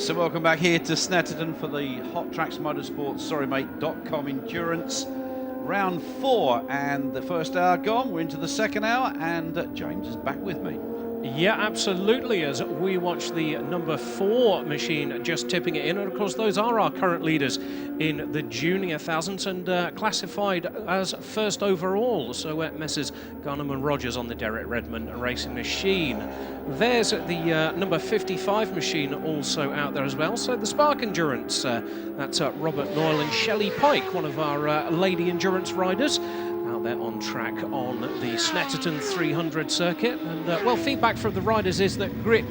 So welcome back here to Snetterton for the Hottrax Motorsports SorryMate.com Endurance round 4, and the first hour gone. We're into the second hour, and James is back with me. Yeah, absolutely, as we watch the number 4 machine just tipping it in. And of course, those are our current leaders in the junior thousands and classified as first overall. So Messrs Garnham and Rogers on the Derek Redmond racing machine. There's the number 55 machine also out there as well. So the Spark Endurance, that's Robert Noyle and Shelley Pike, one of our lady endurance riders. Out there on track on the Snetterton 300 circuit, and well, feedback from the riders is that grip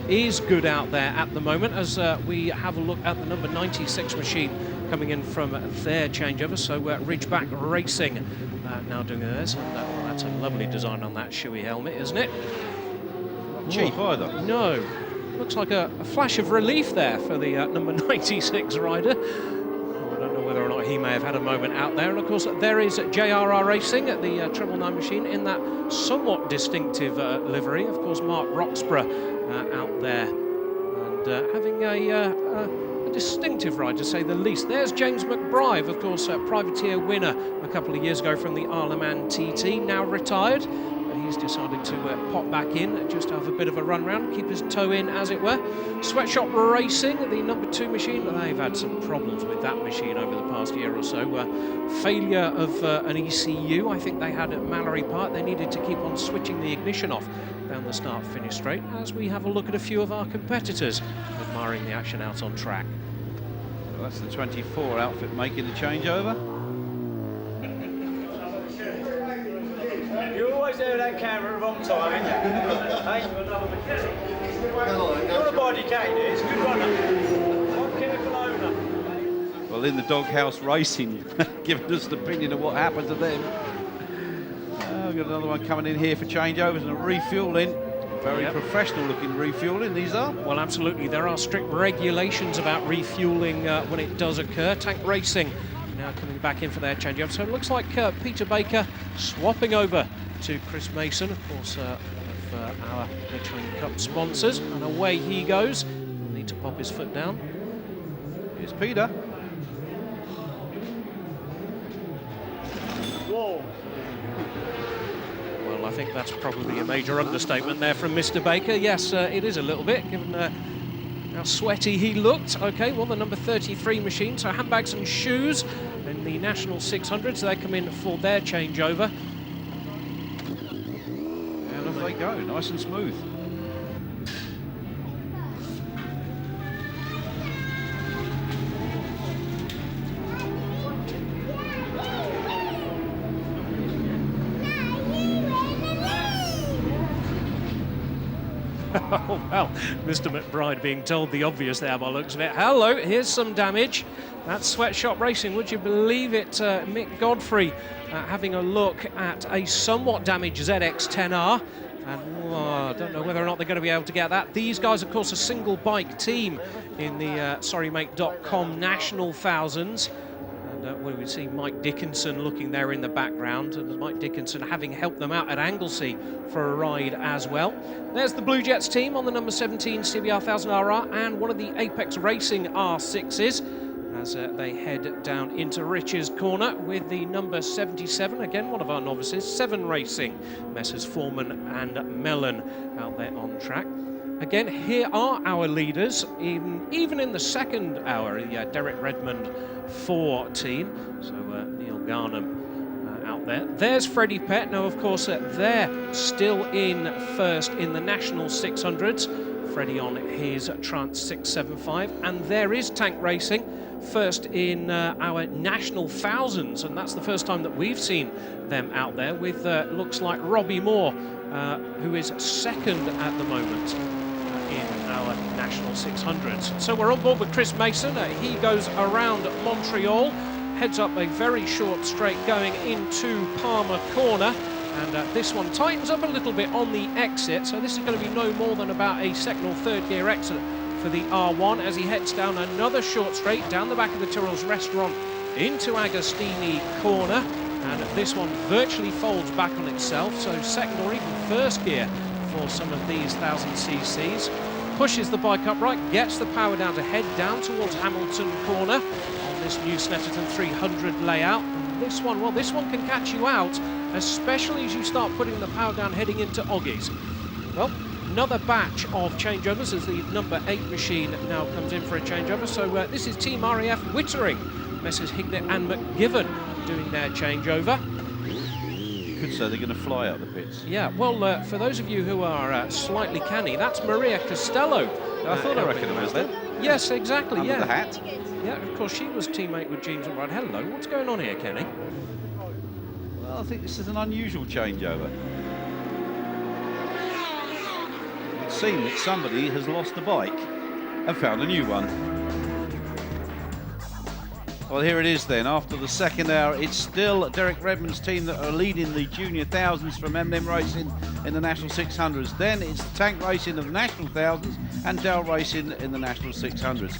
is good out there at the moment, as we have a look at the number 96 machine coming in from their changeover. So Ridgeback Racing now doing theirs, and that's a lovely design on that shoey helmet, isn't it? Not cheap either. No, looks like a flash of relief there for the number 96 rider. Whether or not he may have had a moment out there. And of course there is JRR Racing at the 999 machine in that somewhat distinctive livery. Of course Mark Roxburgh out there, and having a distinctive ride, to say the least. There's James McBride, of course, privateer winner a couple of years ago from the Isle of Man TT, now retired. He's decided to pop back in, just to have a bit of a run round, keep his toe in, as it were. Sweatshop Racing, the number 2 machine, they've had some problems with that machine over the past year or so. Failure of an ECU, I think they had at Mallory Park. They needed to keep on switching the ignition off down the start-finish straight, as we have a look at a few of our competitors admiring the action out on track. Well, that's the 24 outfit making the changeover. You always do that camera at the wrong time, ain't you? You're a body cat, it's a good runner. One careful owner. Well, in the doghouse racing, giving us an opinion of what happened to them. We've got another one coming in here for changeovers and refueling. Very professional looking refueling, these are. Well, absolutely. There are strict regulations about refueling when it does occur. Tank Racing now coming back in for their changeover. So it looks like Peter Baker swapping over to Chris Mason, of course, one of our Michelin Cup sponsors. And away he goes. He'll need to pop his foot down. Here's Peter. Whoa. Well, I think that's probably a major understatement there from Mr. Baker. Yes, it is a little bit, given how sweaty he looked. Okay, well, the number 33 machine, so handbags and shoes in the National 600s, they come in for their changeover. And off they go, nice and smooth. Oh, well, Mr. McBride being told the obvious there by the looks of it. Hello, here's some damage. That's Sweatshop Racing. Would you believe it? Mick Godfrey having a look at a somewhat damaged ZX-10R. And I don't know whether or not they're going to be able to get that. These guys, of course, a single bike team in the SorryMate.com National Thousands. And we see Mike Dickinson looking there in the background, and Mike Dickinson having helped them out at Anglesey for a ride as well. There's the Blue Jets team on the number 17 CBR 1000RR and one of the Apex Racing R6s as they head down into Rich's corner with the number 77, again one of our novices, 7 Racing, Messrs Foreman and Mellon out there on track. Again, here are our leaders, even in the second hour, the Derek Redmond 4 team. So Neil Garnham out there. There's Freddie Pett. Now, of course, they're still in first in the National 600s. Freddie on his Trans 675. And there is Tank Racing, first in our National Thousands. And that's the first time that we've seen them out there with, looks like Robbie Moore, who is second at the moment in our National 600s. So we're on board with Chris Mason. He goes around Montreal, heads up a very short straight going into Palmer Corner, and this one tightens up a little bit on the exit, so this is going to be no more than about a second or third gear exit for the R1 as he heads down another short straight down the back of the Tyrrell's Restaurant into Agostini Corner, and this one virtually folds back on itself, so second or even first gear for some of these 1000cc's. pushes the bike upright, gets the power down to head down towards Hamilton Corner on this new Snetterton 300 layout. And this one, well, this one can catch you out, especially as you start putting the power down heading into Oggies. Well, another batch of changeovers as the number 8 machine now comes in for a changeover. So this is Team RAF Wittering, Messrs Hignett and McGiven doing their changeover. You could say they're going to fly out the pits. Yeah, well, for those of you who are slightly canny, that's Maria Costello. I thought I recognised that. Yes, exactly, Under yeah. the hat. Yeah, of course, she was teammate with James and Brad. Hello, what's going on here, Kenny? Well, I think this is an unusual changeover. It would seem that somebody has lost a bike and found a new one. Well, here it is then. After the second hour, it's still Derek Redmond's team that are leading the junior thousands from M&M Racing in the National 600s. Then it's the Tank Racing of the National Thousands and Dell Racing in the National 600s.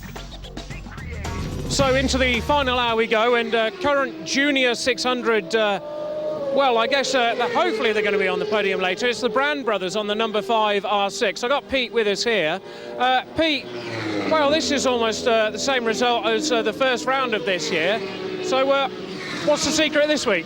So into the final hour we go, and current junior 600, well, I guess hopefully they're going to be on the podium later. It's the Brand brothers on the number 5 R6. I've got Pete with us here. Pete, well, this is almost the same result as the first round of this year. So what's the secret this week?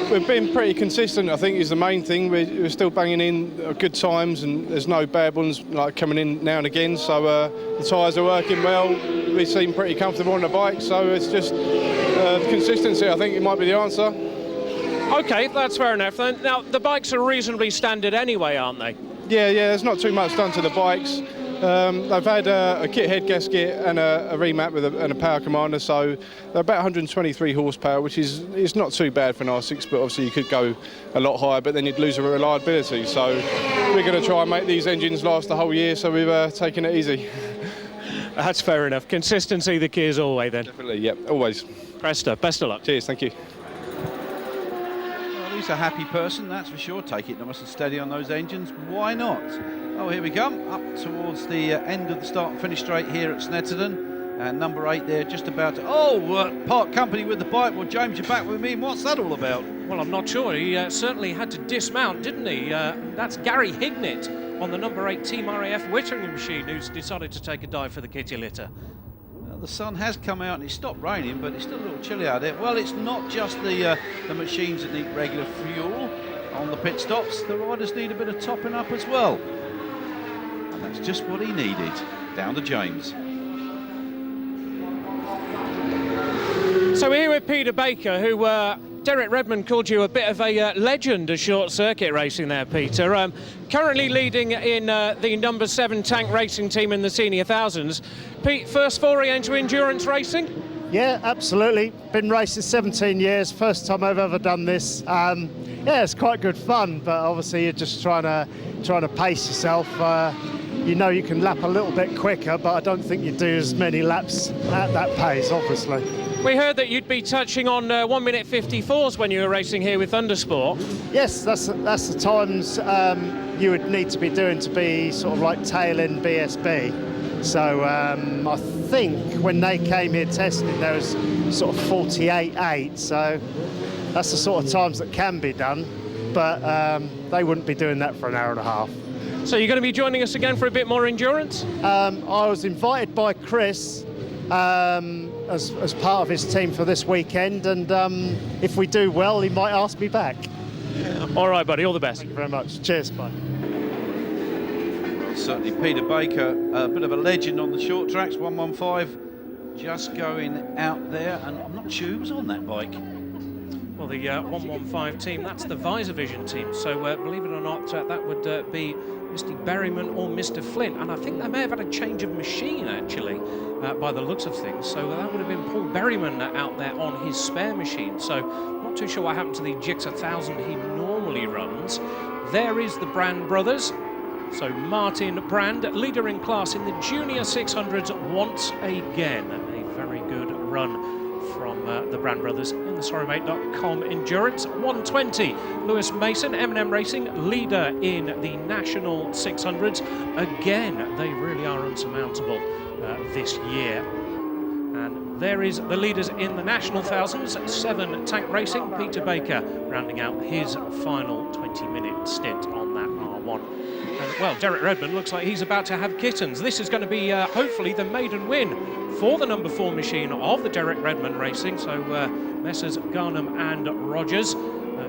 We've been pretty consistent, I think, is the main thing. We're still banging in good times, and there's no bad ones like coming in now and again. So the tyres are working well. We seem pretty comfortable on the bike. So it's just consistency. I think it might be the answer. Okay, that's fair enough. Then now the bikes are reasonably standard anyway, aren't they? Yeah. There's not too much done to the bikes. They've had a kit head gasket and a remap and a power commander, so they're about 123 horsepower, which is not too bad for an R6, but obviously you could go a lot higher, but then you'd lose a reliability. So we're going to try and make these engines last the whole year, so we've taken it easy. That's fair enough. Consistency the key as always then. Definitely, yep, always. Great stuff. Best of luck. Cheers, thank you. Well, he's a happy person, that's for sure. Take it nice and steady on those engines. Why not? Oh, here we come, up towards the end of the start and finish straight here at Snetterton. And number 8 there, just about to, part company with the bike. Well, James, you're back with me, and what's that all about? Well, I'm not sure. He certainly had to dismount, didn't he? That's Gary Hignett on the number 8 Team RAF Wittering machine, who's decided to take a dive for the kitty litter. Well, the sun has come out and it's stopped raining, but it's still a little chilly out there. Well, it's not just the machines that need regular fuel on the pit stops. The riders need a bit of topping up as well. And that's just what he needed. Down to James. So we're here with Peter Baker, who Derek Redmond called you a bit of a legend of short circuit racing there, Peter. Currently leading in the number 7 Tank Racing team in the senior thousands. Pete, first foray into endurance racing? Yeah, absolutely. Been racing 17 years, first time I've ever done this. Yeah, it's quite good fun, but obviously you're just trying to pace yourself. You know you can lap a little bit quicker, but I don't think you do as many laps at that pace, obviously. We heard that you'd be touching on 1 minute 54s when you were racing here with Thundersport. Yes, that's the times you would need to be doing to be sort of like tail end BSB. So I think when they came here testing, there was sort of 48.8. So that's the sort of times that can be done, but they wouldn't be doing that for an hour and a half. So you're going to be joining us again for a bit more endurance? I was invited by Chris as part of his team for this weekend, and if we do well, he might ask me back. All right, buddy, all the best. Thank you very much. Cheers, bye. Well, certainly Peter Baker, a bit of a legend on the short tracks, 115, just going out there, and I'm not sure who was on that bike. Well, the 115 team, that's the Visor Vision team, so believe it or not, that would be Mr. Berryman or Mr. Flint, and I think they may have had a change of machine, actually, by the looks of things, so that would have been Paul Berryman out there on his spare machine, so not too sure what happened to the Gixxer 1000 he normally runs. There is the Brand brothers, so Martin Brand, leader in class in the Junior 600s once again. A very good run from the Brand brothers in the sorrymate.com Endurance. 120, Lewis Mason, M&M Racing, leader in the National 600s. Again, they really are unsurmountable this year. And there is the leaders in the National Thousands, 7 Tank Racing, Peter Baker rounding out his final 20-minute stint on that R1. And well, Derek Redmond looks like he's about to have kittens. This is going to be hopefully the maiden win for the number 4 machine of the Derek Redmond Racing. So Messrs Garnham and Rogers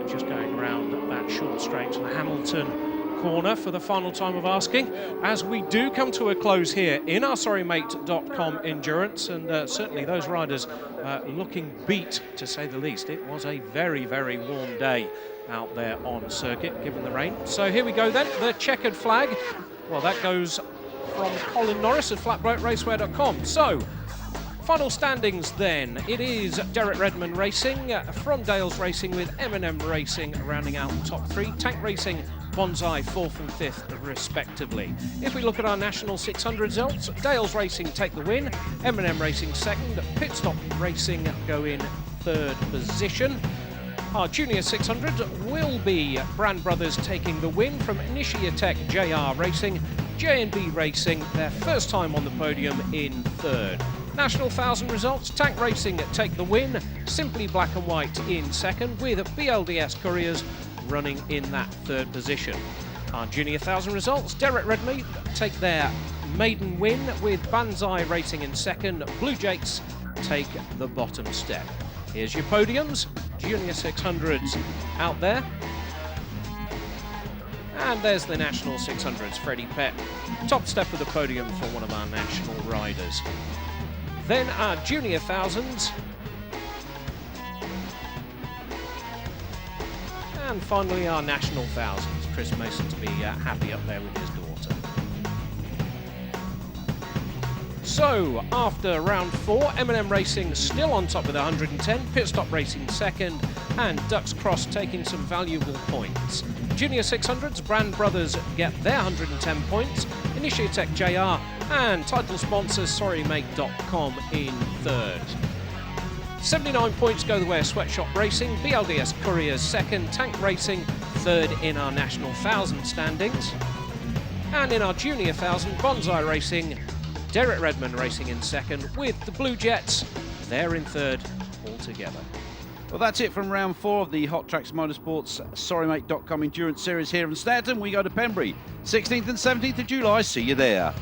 just going around that short straight to the Hamilton corner for the final time of asking. As we do come to a close here in our SorryMate.com endurance, and certainly those riders looking beat, to say the least. It was a very, very warm day out there on circuit, given the rain. So here we go then, the checkered flag. Well, that goes from Colin Norris at flatboatraceway.com. So, final standings then. It is Derek Redmond Racing from Dales Racing with M&M Racing rounding out the top 3. Tank Racing, Bonsai 4th and 5th respectively. If we look at our National 600 results, Dales Racing take the win, M&M Racing 2nd, Pit Stop Racing go in 3rd position. Our Junior 600 will be Brand Brothers taking the win from Initiatech JR Racing, J&B Racing, their first time on the podium in 3rd. National 1000 results, Tank Racing take the win, Simply Black and White in 2nd, with BLDS Couriers running in that 3rd position. Our Junior 1000 results, Derek Redmond take their maiden win, with Banzai Racing in 2nd, Blue Jakes take the bottom step. Here's your podiums, Junior 600s out there. And there's the National 600s, Freddie Pett, top step of the podium for one of our national riders. Then our Junior 1000s. And finally our National 1000s, Chris Mason to be happy up there with his daughter. So, after round 4, M&M Racing still on top with 110, Pit Stop Racing 2nd, and Ducks Cross taking some valuable points. Junior 600s, Brand Brothers get their 110 points, Initiatech JR, and title sponsors SorryMate.com in 3rd. 79 points go the way of Sweatshop Racing, BLDS Couriers 2nd, Tank Racing 3rd in our National 1000 standings. And in our Junior 1000, Bonsai Racing, Derek Redmond Racing in 2nd, with the Blue Jets, they're in 3rd altogether. Well, that's it from round 4 of the Hottrax Motorsports SorryMate.com Endurance Series here in Snetterton. We go to Pembury, 16th and 17th of July. See you there.